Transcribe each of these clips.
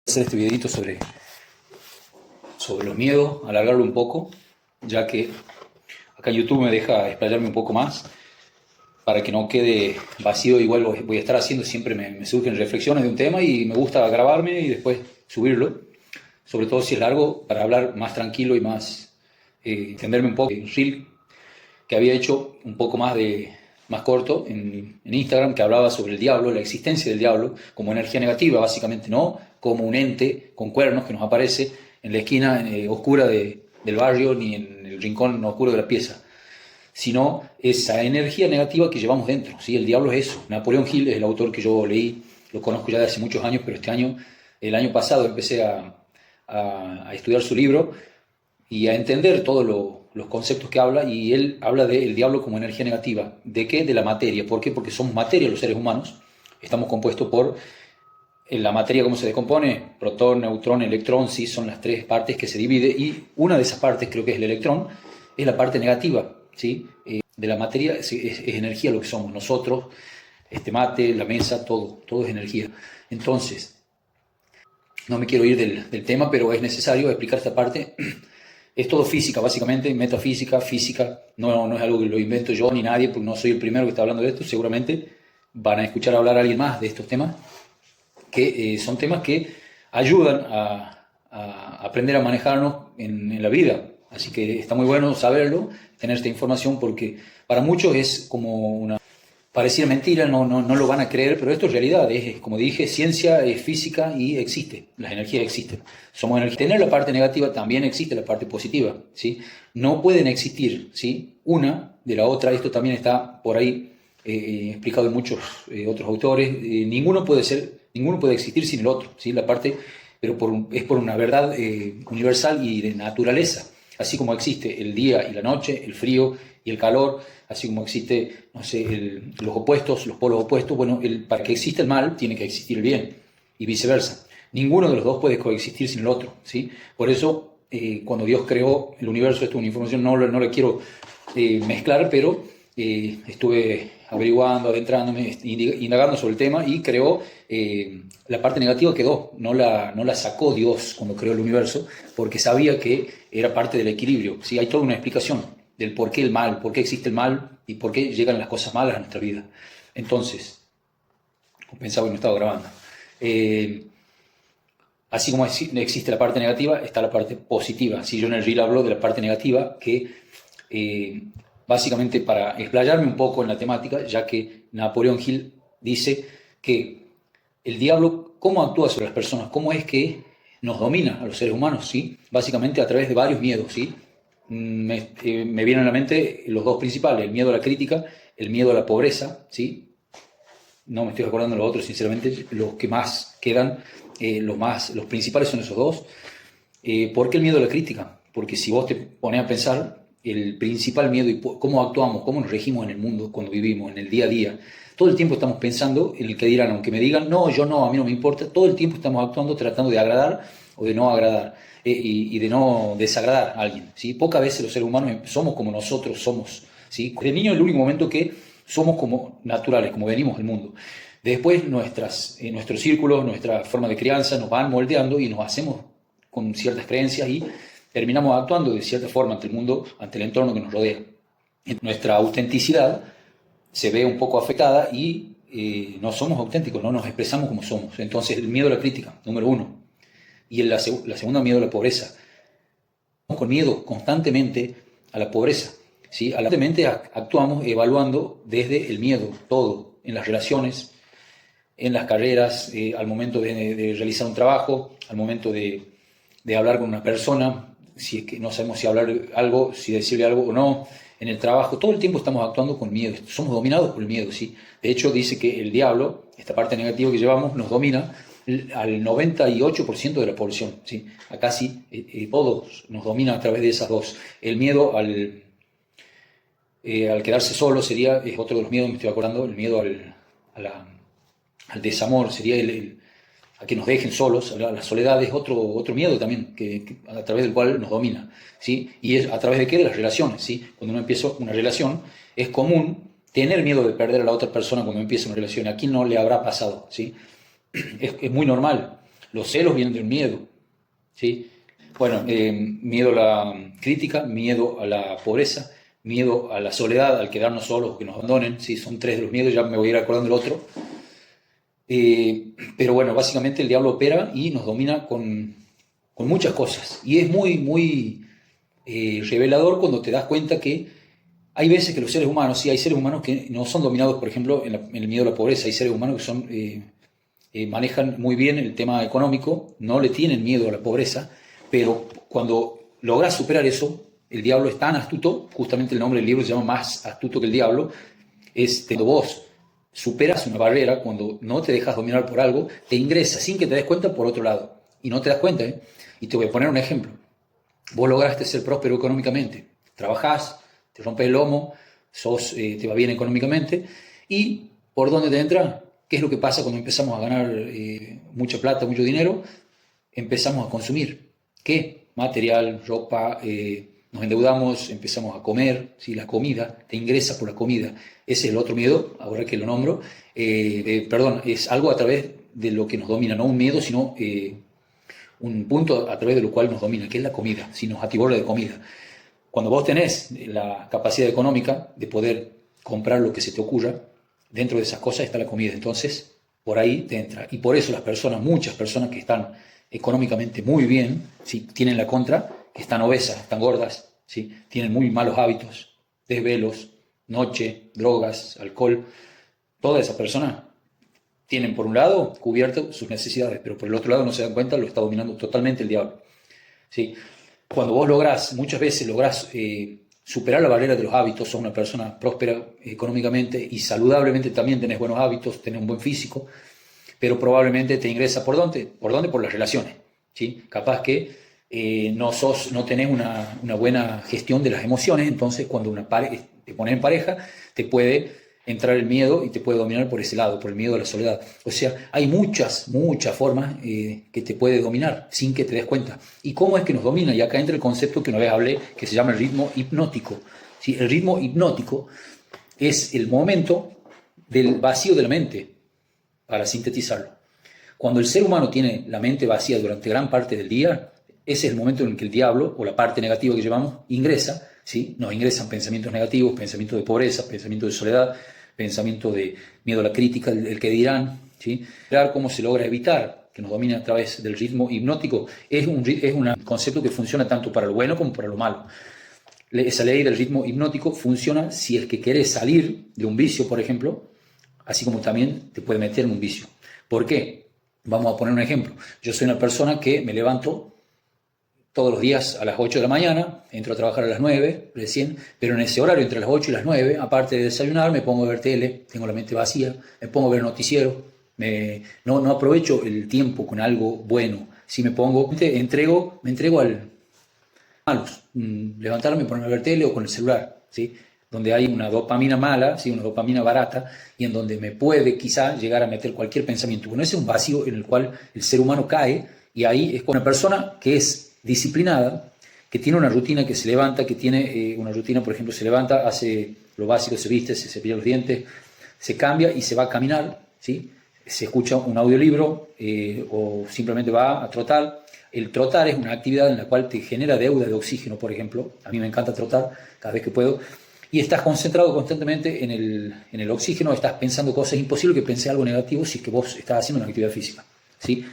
Hacer este videito sobre los miedos, alargarlo un poco, ya que acá en YouTube me deja explayarme un poco más, para que no quede vacío. Igual lo voy a estar haciendo, siempre me surgen reflexiones de un tema y me gusta grabarme y después subirlo, sobre todo si es largo, para hablar más tranquilo y más, entenderme un poco. Un reel que había hecho un poco más corto en Instagram, que hablaba sobre el diablo, la existencia del diablo como energía negativa, básicamente, no como un ente con cuernos que nos aparece en la esquina oscura del barrio, ni en el rincón oscuro de la pieza, sino esa energía negativa que llevamos dentro, ¿sí? El diablo es eso. Napoleón Hill es el autor que yo leí, lo conozco ya de hace muchos años, pero el año pasado empecé a estudiar su libro y a entender todos los conceptos que habla, y él habla del diablo como energía negativa. ¿De qué? De la materia. ¿Por qué? Porque somos materia los seres humanos, estamos compuestos por la materia. ¿Cómo se descompone? Protón, neutrón, electrón, sí, son las tres partes que se divide, y una de esas partes, creo que es el electrón, es la parte negativa, ¿sí? De la materia es energía lo que somos nosotros, este mate, la mesa, todo es energía. Entonces, no me quiero ir del tema, pero es necesario explicar esta parte. Es todo física, básicamente, metafísica, física. No es algo que lo invento yo ni nadie, porque no soy el primero que está hablando de esto. Seguramente van a escuchar hablar a alguien más de estos temas, que son temas que ayudan a aprender a manejarnos en la vida. Así que está muy bueno saberlo, tener esta información, porque para muchos es como una... Pareciera mentira, no lo van a creer, pero esto es realidad. Es, como dije, ciencia, es física y existe. Las energías existen. Somos energía. Tener la parte negativa, también existe la parte positiva, ¿sí? No pueden existir, ¿sí?, una de la otra. Esto también está por ahí explicado en muchos otros autores. Ninguno puede existir sin el otro, ¿sí? La parte, pero es por una verdad universal y de naturaleza. Así como existe el día y la noche, el frío y el calor, así como existe, no sé, los opuestos, los polos opuestos, bueno, para que exista el mal tiene que existir el bien, y viceversa. Ninguno de los dos puede coexistir sin el otro, ¿sí? Por eso, cuando Dios creó el universo, esto es una información, no la quiero mezclar, pero estuve averiguando, adentrándome, indagando sobre el tema, y creó la parte negativa, quedó, no la sacó Dios cuando creó el universo, porque sabía que era parte del equilibrio, ¿sí? Hay toda una explicación del por qué el mal, por qué existe el mal y por qué llegan las cosas malas a nuestra vida. Entonces, pensaba que no estaba grabando. Así como existe la parte negativa, está la parte positiva. Si yo en el reel hablo de la parte negativa, que básicamente, para explayarme un poco en la temática, ya que Napoleón Hill dice que el diablo, ¿cómo actúa sobre las personas? ¿Cómo es que nos domina a los seres humanos? ¿Sí? Básicamente a través de varios miedos, ¿sí? Me vienen a la mente los dos principales: el miedo a la crítica, el miedo a la pobreza, ¿sí? No me estoy acordando de los otros, sinceramente. Los que más quedan, los principales son esos dos. ¿Por qué el miedo a la crítica? Porque si vos te pones a pensar, el principal miedo y cómo actuamos, cómo nos regimos en el mundo cuando vivimos, en el día a día, todo el tiempo estamos pensando en el que dirán. Aunque me digan, no, yo no, a mí no me importa, todo el tiempo estamos actuando tratando de agradar o de no agradar, y de no desagradar a alguien, ¿sí? Pocas veces los seres humanos somos como nosotros somos, ¿sí? De niño es el único momento que somos como naturales, como venimos del mundo. Después nuestros círculos, nuestra forma de crianza nos van moldeando y nos hacemos con ciertas creencias, y terminamos actuando de cierta forma ante el mundo, ante el entorno que nos rodea. Nuestra autenticidad se ve un poco afectada y no somos auténticos, no nos expresamos como somos. Entonces, el miedo a la crítica, número uno. Y la segunda, miedo a la pobreza. Con miedo constantemente a la pobreza, ¿sí? Constantemente actuamos evaluando desde el miedo, todo, en las relaciones, en las carreras, al momento de realizar un trabajo, al momento de hablar con una persona, si es que no sabemos si hablar algo, si decirle algo o no, en el trabajo. Todo el tiempo estamos actuando con miedo, somos dominados por el miedo, ¿sí? De hecho, dice que el diablo, esta parte negativa que llevamos, nos domina al 98% de la población, ¿sí? A casi todos nos domina a través de esas dos. El miedo al quedarse solo es otro de los miedos, me estoy acordando. El miedo al desamor sería a que nos dejen solos. La soledad es otro miedo también, a través del cual nos domina, ¿sí? Y es a través de qué, de las relaciones, ¿sí? Cuando uno empieza una relación, es común tener miedo de perder a la otra persona cuando empieza una relación. ¿A quién no le habrá pasado, sí? Es muy normal. Los celos vienen del miedo, ¿sí? Bueno, miedo a la crítica, miedo a la pobreza, miedo a la soledad, al quedarnos solos o que nos abandonen, ¿sí? Son tres de los miedos, ya me voy a ir acordando del otro. Pero bueno, básicamente el diablo opera y nos domina con muchas cosas. Y es muy, muy revelador cuando te das cuenta que hay veces que los seres humanos, sí, hay seres humanos que no son dominados, por ejemplo, en el miedo a la pobreza. Hay seres humanos que son, manejan muy bien el tema económico, no le tienen miedo a la pobreza, pero cuando logras superar eso, el diablo es tan astuto, justamente el nombre del libro se llama Más astuto que el diablo, es cuando vos superas una barrera, cuando no te dejas dominar por algo, te ingresa sin que te des cuenta por otro lado. Y no te das cuenta, ¿eh? Y te voy a poner un ejemplo. Vos lograste ser próspero económicamente, trabajás, te rompes el lomo, te va bien económicamente, y ¿por dónde te entra? ¿Qué es lo que pasa cuando empezamos a ganar mucha plata, mucho dinero? Empezamos a consumir. ¿Qué? Material, ropa, nos endeudamos, empezamos a comer, ¿sí? La comida, te ingresa por la comida. Ese es el otro miedo, ahora que lo nombro. Perdón, es algo a través de lo que nos domina, no un miedo, sino un punto a través de lo cual nos domina, que es la comida, si nos atiborra de comida. Cuando vos tenés la capacidad económica de poder comprar lo que se te ocurra, dentro de esas cosas está la comida. Entonces, por ahí te entra. Y por eso las personas, muchas personas que están económicamente muy bien, ¿sí? Tienen la contra, que están obesas, están gordas, ¿sí? Tienen muy malos hábitos, desvelos, noche, drogas, alcohol. Todas esas personas tienen por un lado cubierto sus necesidades, pero por el otro lado no se dan cuenta, lo está dominando totalmente el diablo, ¿sí? Cuando vos muchas veces lográs superar la barrera de los hábitos, sos una persona próspera económicamente y saludablemente también tenés buenos hábitos, tenés un buen físico, pero probablemente te ingresa ¿por dónde? ¿Por dónde? Por las relaciones, ¿sí? Capaz que no tenés una buena gestión de las emociones, entonces cuando te pones en pareja, te puede entrar el miedo y te puede dominar por ese lado, por el miedo a la soledad. O sea, hay muchas formas que te puede dominar sin que te des cuenta. ¿Y cómo es que nos domina? Y acá entra el concepto que una vez hablé, que se llama el ritmo hipnótico, ¿sí? El ritmo hipnótico es el momento del vacío de la mente, para sintetizarlo. Cuando el ser humano tiene la mente vacía durante gran parte del día, ese es el momento en el que el diablo, o la parte negativa que llevamos, ingresa, ¿sí? Nos ingresan pensamientos negativos, pensamientos de pobreza, pensamientos de soledad, pensamiento de miedo a la crítica, el que dirán, ¿sí? ¿Cómo se logra evitar que nos domine a través del ritmo hipnótico? Es un concepto que funciona tanto para lo bueno como para lo malo. Esa ley del ritmo hipnótico funciona si es que querés salir de un vicio, por ejemplo, así como también te puede meter en un vicio. ¿Por qué? Vamos a poner un ejemplo. Yo soy una persona que me levanto todos los días a las 8 de la mañana, entro a trabajar a las 9 recién, pero en ese horario entre las 8 y las 9, aparte de desayunar, me pongo a ver tele, tengo la mente vacía, me pongo a ver noticiero, no aprovecho el tiempo con algo bueno. Si me entrego al malos, levantarme, ponerme a ver tele o con el celular, ¿sí? Donde hay una dopamina mala, ¿sí? Una dopamina barata, y en donde me puede quizá llegar a meter cualquier pensamiento. Bueno, ese es un vacío en el cual el ser humano cae, y ahí es con una persona que es disciplinada, que tiene una rutina, que se levanta, que tiene una rutina, por ejemplo, se levanta, hace lo básico, se viste, se cepilla los dientes, se cambia y se va a caminar, ¿sí? Se escucha un audiolibro o simplemente va a trotar. El trotar es una actividad en la cual te genera deuda de oxígeno, por ejemplo. A mí me encanta trotar cada vez que puedo. Y estás concentrado constantemente en el oxígeno, estás pensando cosas. Es imposible que pense algo negativo si es que vos estás haciendo una actividad física, ¿sí?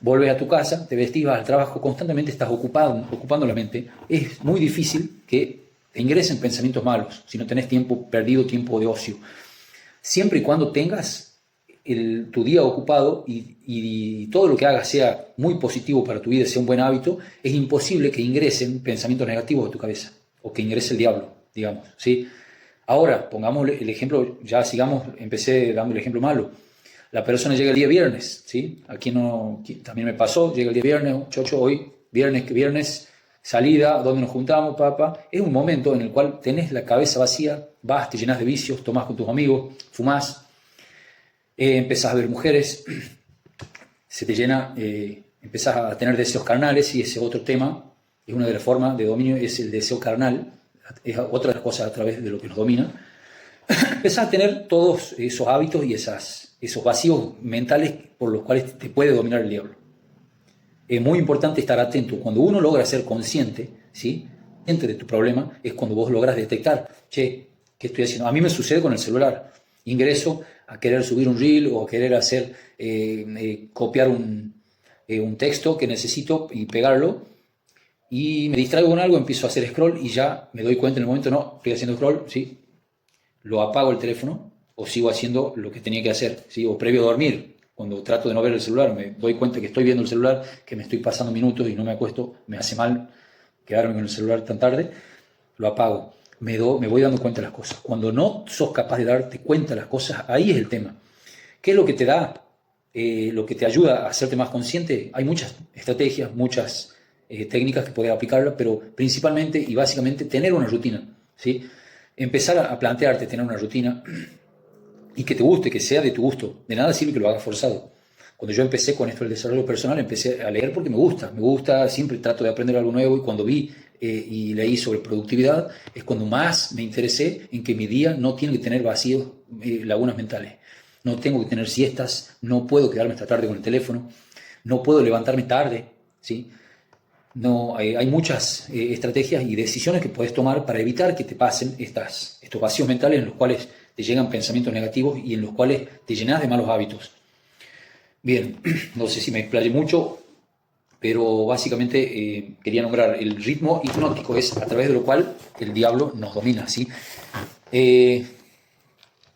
Volves a tu casa, te vestís, vas al trabajo, constantemente estás ocupando la mente. Es muy difícil que te ingresen pensamientos malos si no tenés tiempo perdido, tiempo de ocio. Siempre y cuando tengas tu día ocupado y todo lo que hagas sea muy positivo para tu vida, sea un buen hábito, es imposible que ingresen pensamientos negativos a tu cabeza o que ingrese el diablo, digamos, ¿sí? Ahora, pongamos el ejemplo, empecé dando el ejemplo malo. La persona llega el día viernes, ¿sí? Aquí también me pasó, llega el día viernes, chocho, hoy, viernes, salida, donde nos juntamos, papá. Es un momento en el cual tenés la cabeza vacía, vas, te llenas de vicios, tomás con tus amigos, fumás, empezás a ver mujeres, se te llena, empezás a tener deseos carnales, y ese otro tema, es una de las formas de dominio, es el deseo carnal, es otra de las cosas a través de lo que nos domina. Empezás a tener todos esos hábitos y esos vacíos mentales por los cuales te puede dominar el diablo. Es muy importante estar atento. Cuando uno logra ser consciente, ¿sí? Consciente de tu problema, es cuando vos logras detectar, che, ¿qué estoy haciendo? A mí me sucede con el celular. Ingreso a querer subir un reel o a querer hacer, copiar un texto que necesito y pegarlo, y me distraigo con algo, empiezo a hacer scroll y ya me doy cuenta en el momento, no, estoy haciendo scroll, ¿sí? Lo apago el teléfono o sigo haciendo lo que tenía que hacer, ¿sí? O previo a dormir, cuando trato de no ver el celular, me doy cuenta que estoy viendo el celular, que me estoy pasando minutos y no me acuesto, me hace mal quedarme con el celular tan tarde, lo apago. Me voy dando cuenta de las cosas. Cuando no sos capaz de darte cuenta de las cosas, ahí es el tema. ¿Qué es lo que te da, lo que te ayuda a hacerte más consciente? Hay muchas estrategias, muchas técnicas que puedes aplicarlas, pero principalmente y básicamente tener una rutina, ¿sí? Empezar a plantearte tener una rutina y que te guste, que sea de tu gusto. De nada sirve que lo hagas forzado. Cuando yo empecé con esto del desarrollo personal, empecé a leer porque me gusta, siempre trato de aprender algo nuevo, y cuando vi y leí sobre productividad, es cuando más me interesé en que mi día no tiene que tener vacíos, lagunas mentales. No tengo que tener siestas, no puedo quedarme hasta tarde con el teléfono, no puedo levantarme tarde, ¿sí? No, hay muchas estrategias y decisiones que puedes tomar para evitar que te pasen estos vacíos mentales en los cuales te llegan pensamientos negativos y en los cuales te llenas de malos hábitos. Bien, no sé si me explayé mucho, pero básicamente quería nombrar el ritmo hipnótico, es a través de lo cual el diablo nos domina, ¿sí?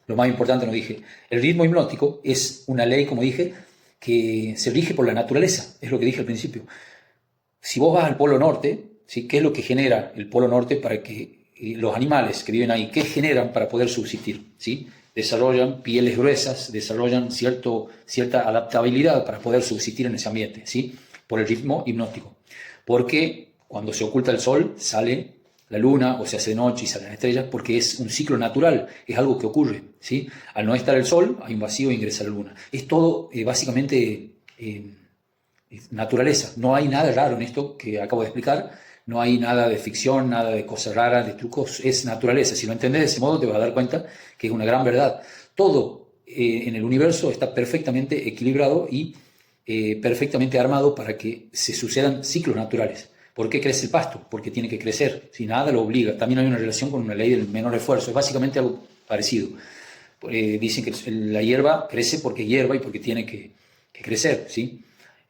Lo más importante, no dije, el ritmo hipnótico es una ley, como dije, que se rige por la naturaleza, es lo que dije al principio. Si vos vas al Polo Norte, ¿sí? ¿Qué es lo que genera el Polo Norte para que los animales que viven ahí, qué generan para poder subsistir? ¿Sí? Desarrollan pieles gruesas, desarrollan cierta adaptabilidad para poder subsistir en ese ambiente, ¿sí? Por el ritmo hipnótico. Porque cuando se oculta el sol, sale la luna, o se hace de noche y salen las estrellas, porque es un ciclo natural, es algo que ocurre, ¿sí? Al no estar el sol, hay un vacío e ingresa la luna. Es todo básicamente naturaleza. No hay nada raro en esto que acabo de explicar, no hay nada de ficción, nada de cosas raras, de trucos, es naturaleza. Si lo entendés de ese modo, te vas a dar cuenta que es una gran verdad. Todo en el universo está perfectamente equilibrado y perfectamente armado para que se sucedan ciclos naturales. ¿Por qué crece el pasto? Porque tiene que crecer, si nada lo obliga. También hay una relación con una ley del menor esfuerzo, es básicamente algo parecido. Dicen que la hierba crece porque hierba y porque tiene que crecer, ¿sí?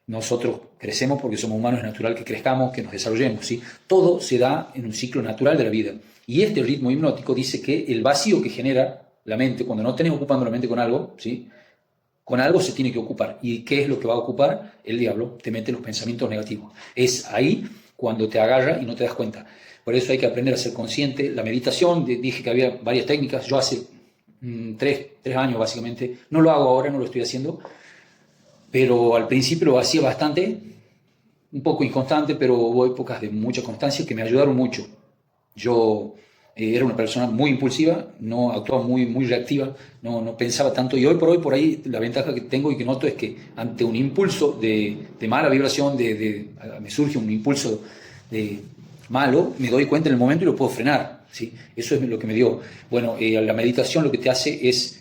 Nosotros crecemos porque somos humanos, es natural que crezcamos, que nos desarrollemos, ¿sí? Todo se da en un ciclo natural de la vida. Y este ritmo hipnótico dice que el vacío que genera la mente, cuando no tenés ocupando la mente con algo, ¿sí? Con algo se tiene que ocupar. ¿Y qué es lo que va a ocupar? El diablo te mete los pensamientos negativos. Es ahí cuando te agarra y no te das cuenta. Por eso hay que aprender a ser consciente. La meditación, dije que había varias técnicas. Yo hace 3 años básicamente, no lo hago ahora, no lo estoy haciendo, pero al principio lo hacía bastante, un poco inconstante, pero hubo épocas de mucha constancia que me ayudaron mucho. Yo era una persona muy impulsiva, no actuaba muy reactiva, no pensaba tanto, y hoy por ahí la ventaja que tengo y que noto es que ante un impulso de mala vibración, me surge un impulso de malo, me doy cuenta en el momento y lo puedo frenar, ¿sí? Eso es lo que me dio. Bueno, la meditación lo que te hace es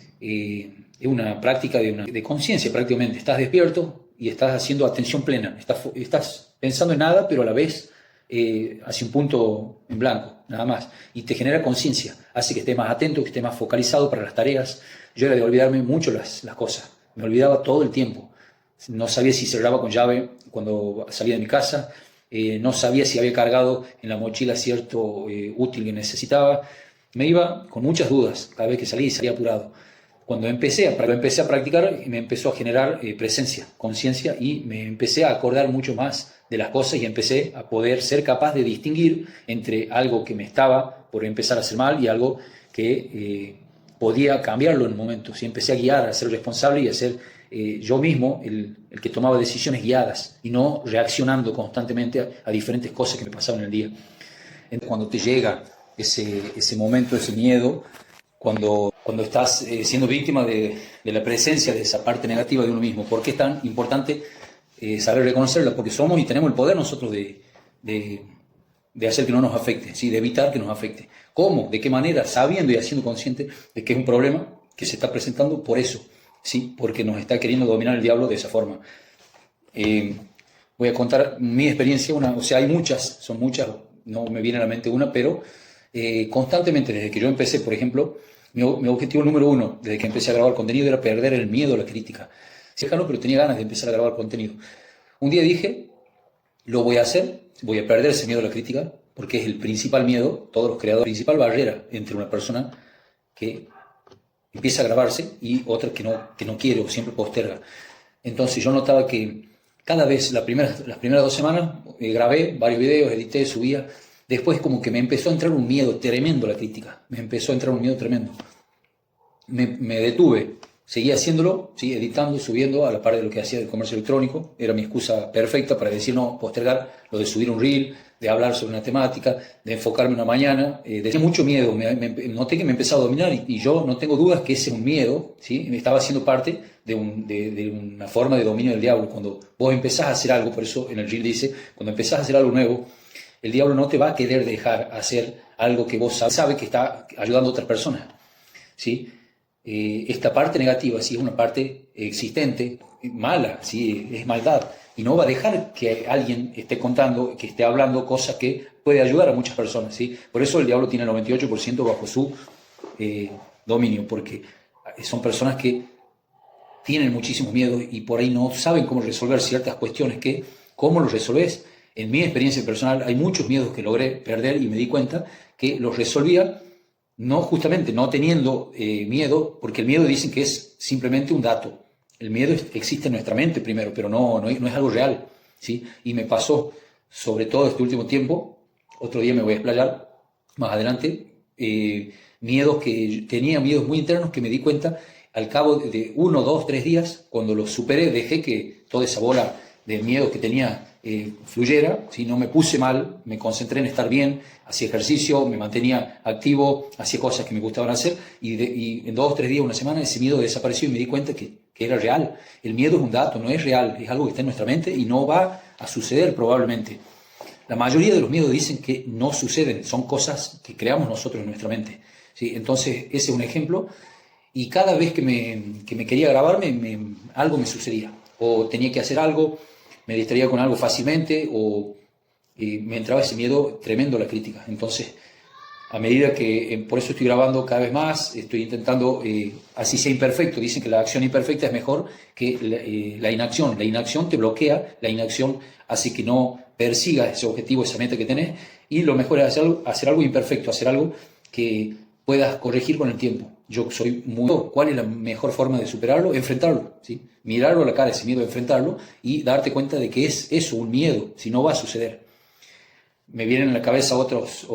una práctica de conciencia prácticamente. Estás despierto y estás haciendo atención plena. Estás pensando en nada, pero a la vez hacia un punto en blanco, nada más. Y te genera conciencia. Hace que estés más atento, que estés más focalizado para las tareas. Yo era de olvidarme mucho las cosas. Me olvidaba todo el tiempo. No sabía si cerraba con llave cuando salía de mi casa. No sabía si había cargado en la mochila cierto útil que necesitaba. Me iba con muchas dudas cada vez que salía apurado. Cuando empecé a practicar, me empezó a generar presencia, conciencia, y me empecé a acordar mucho más de las cosas y empecé a poder ser capaz de distinguir entre algo que me estaba por empezar a hacer mal y algo que podía cambiarlo en un momento. ¿Sí? Empecé a guiar, a ser responsable y a ser yo mismo el que tomaba decisiones guiadas y no reaccionando constantemente a diferentes cosas que me pasaban en el día. Entonces, cuando te llega ese momento, ese miedo, cuando estás siendo víctima de la presencia de esa parte negativa de uno mismo. ¿Por qué es tan importante saber reconocerla? Porque somos y tenemos el poder nosotros de hacer que no nos afecte, ¿sí? De evitar que nos afecte. ¿Cómo? ¿De qué manera? Sabiendo y haciendo consciente de que es un problema que se está presentando por eso, ¿sí? Porque nos está queriendo dominar el diablo de esa forma. voy a contar mi experiencia, o sea, hay muchas, son muchas, no me viene a la mente una, pero constantemente desde que yo empecé, por ejemplo, mi objetivo número uno, desde que empecé a grabar contenido, era perder el miedo a la crítica. Sí, claro, pero tenía ganas de empezar a grabar contenido. Un día dije, lo voy a hacer, voy a perder ese miedo a la crítica, porque es el principal miedo, todos los creadores, la principal barrera entre una persona que empieza a grabarse y otra que no quiere o siempre posterga. Entonces yo notaba que cada vez, las primeras 2 semanas, grabé varios videos, edité, subía. Después como que me empezó a entrar un miedo tremendo a la crítica. Me empezó a entrar un miedo tremendo. Me detuve. Seguía haciéndolo, ¿sí? Editando, subiendo, a la par de lo que hacía del comercio electrónico. Era mi excusa perfecta para decir no, postergar lo de subir un reel, de hablar sobre una temática, de enfocarme una mañana. Tenía mucho miedo. Noté que me empezaba a dominar y yo no tengo dudas que ese es un miedo, ¿sí? Me estaba haciendo parte de una forma de dominio del diablo. Cuando vos empezás a hacer algo, por eso en el reel dice, cuando empezás a hacer algo nuevo, el diablo no te va a querer dejar hacer algo que vos sabes que está ayudando a otras personas, ¿sí? Esta parte negativa, sí, es una parte existente, mala, sí, es maldad, y no va a dejar que alguien esté contando, que esté hablando cosas que puede ayudar a muchas personas, ¿sí? Por eso el diablo tiene el 98% bajo su dominio, porque son personas que tienen muchísimos miedos y por ahí no saben cómo resolver ciertas cuestiones que, ¿cómo los resolves? En mi experiencia personal hay muchos miedos que logré perder y me di cuenta que los resolvía no justamente no teniendo miedo, porque el miedo dicen que es simplemente un dato. El miedo existe en nuestra mente primero, pero no es algo real, ¿sí? Y me pasó, sobre todo este último tiempo, otro día me voy a explayar más adelante, miedos que tenía, miedos muy internos que me di cuenta al cabo de 1, 2, 3 días, cuando los superé, dejé que toda esa bola de miedo que tenía fluyera, ¿sí? No me puse mal, me concentré en estar bien, hacía ejercicio, me mantenía activo, hacía cosas que me gustaban hacer y en 2, 3 días, una semana, ese miedo desapareció y me di cuenta que era real. El miedo es un dato, no es real, es algo que está en nuestra mente y no va a suceder probablemente. La mayoría de los miedos dicen que no suceden, son cosas que creamos nosotros en nuestra mente, ¿sí? Entonces, ese es un ejemplo. Y cada vez que me quería grabarme, algo me sucedía. O tenía que hacer algo, me distraía con algo fácilmente, o me entraba ese miedo tremendo a la crítica. Entonces, a medida que, por eso estoy grabando cada vez más, estoy intentando, así sea imperfecto, dicen que la acción imperfecta es mejor que la inacción. La inacción te bloquea, la inacción hace que no persigas ese objetivo, esa meta que tenés, y lo mejor es hacer algo imperfecto, hacer algo que puedas corregir con el tiempo. Yo soy muy... ¿Cuál es la mejor forma de superarlo? Enfrentarlo, ¿sí? Mirarlo a la cara, ese miedo, enfrentarlo y darte cuenta de que es eso, un miedo, si no va a suceder. Me vienen a la cabeza otros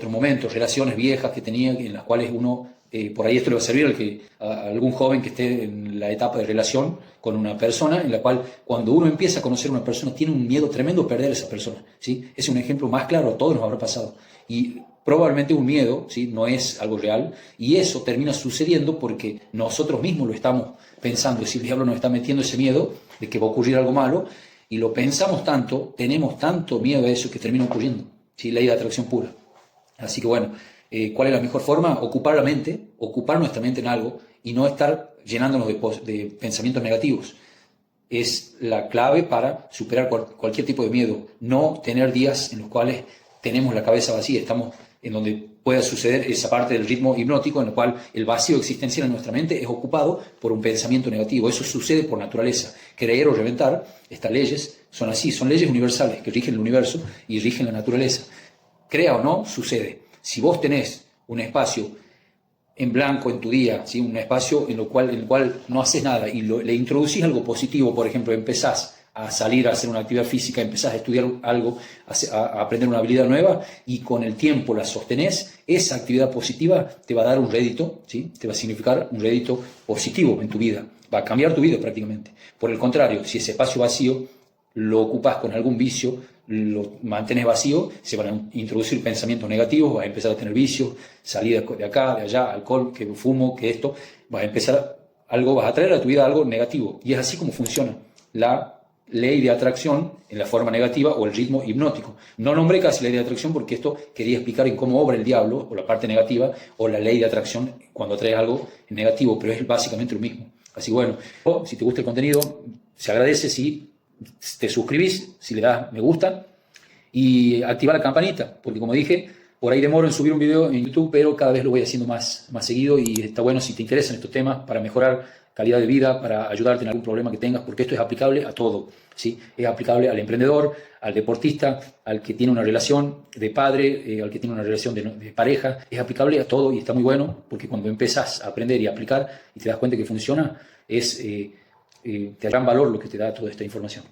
momentos, relaciones viejas que tenía, en las cuales uno, por ahí esto le va a servir a algún joven que esté en la etapa de relación con una persona, en la cual cuando uno empieza a conocer a una persona tiene un miedo tremendo a perder a esa persona, ¿sí? Es un ejemplo más claro, a todos nos habrá pasado. Y probablemente un miedo, ¿sí? No es algo real, y eso termina sucediendo porque nosotros mismos lo estamos pensando, es decir, el diablo nos está metiendo ese miedo de que va a ocurrir algo malo, y lo pensamos tanto, tenemos tanto miedo a eso que termina ocurriendo, ¿sí? Ley de atracción pura. Así que bueno, ¿cuál es la mejor forma? Ocupar la mente, ocupar nuestra mente en algo y no estar llenándonos de pensamientos negativos. Es la clave para superar cualquier tipo de miedo. No tener días en los cuales tenemos la cabeza vacía, estamos en donde pueda suceder esa parte del ritmo hipnótico en la cual el vacío existencial en nuestra mente es ocupado por un pensamiento negativo. Eso sucede por naturaleza. Creer o reventar, estas leyes son así, son leyes universales que rigen el universo y rigen la naturaleza. Crea o no, sucede. Si vos tenés un espacio en blanco en tu día, ¿sí? Un espacio en el cual no haces nada y le introducís algo positivo, por ejemplo, empezás a salir a hacer una actividad física, empezás a estudiar algo, a aprender una habilidad nueva y con el tiempo la sostenés, esa actividad positiva te va a dar un rédito, ¿sí? Te va a significar un rédito positivo en tu vida, va a cambiar tu vida prácticamente. Por el contrario, si ese espacio vacío lo ocupás con algún vicio, lo mantienes vacío, se van a introducir pensamientos negativos, vas a empezar a tener vicios, salir de acá, de allá, alcohol, que fumo, que esto, vas a traer a tu vida algo negativo. Y es así como funciona la ley de atracción en la forma negativa o el ritmo hipnótico. No nombré casi ley de atracción porque esto quería explicar en cómo obra el diablo, o la parte negativa, o la ley de atracción cuando atraes algo negativo, pero es básicamente lo mismo. Así que bueno, si te gusta el contenido, se agradece si te suscribís, si le das me gusta, y activar la campanita, porque como dije, por ahí demoro en subir un video en YouTube, pero cada vez lo voy haciendo más seguido y está bueno si te interesan estos temas para mejorar calidad de vida, para ayudarte en algún problema que tengas, porque esto es aplicable a todo, ¿sí? Es aplicable al emprendedor, al deportista, al que tiene una relación de padre, al que tiene una relación de pareja, es aplicable a todo y está muy bueno, porque cuando empezás a aprender y a aplicar y te das cuenta que funciona, es de gran valor lo que te da toda esta información.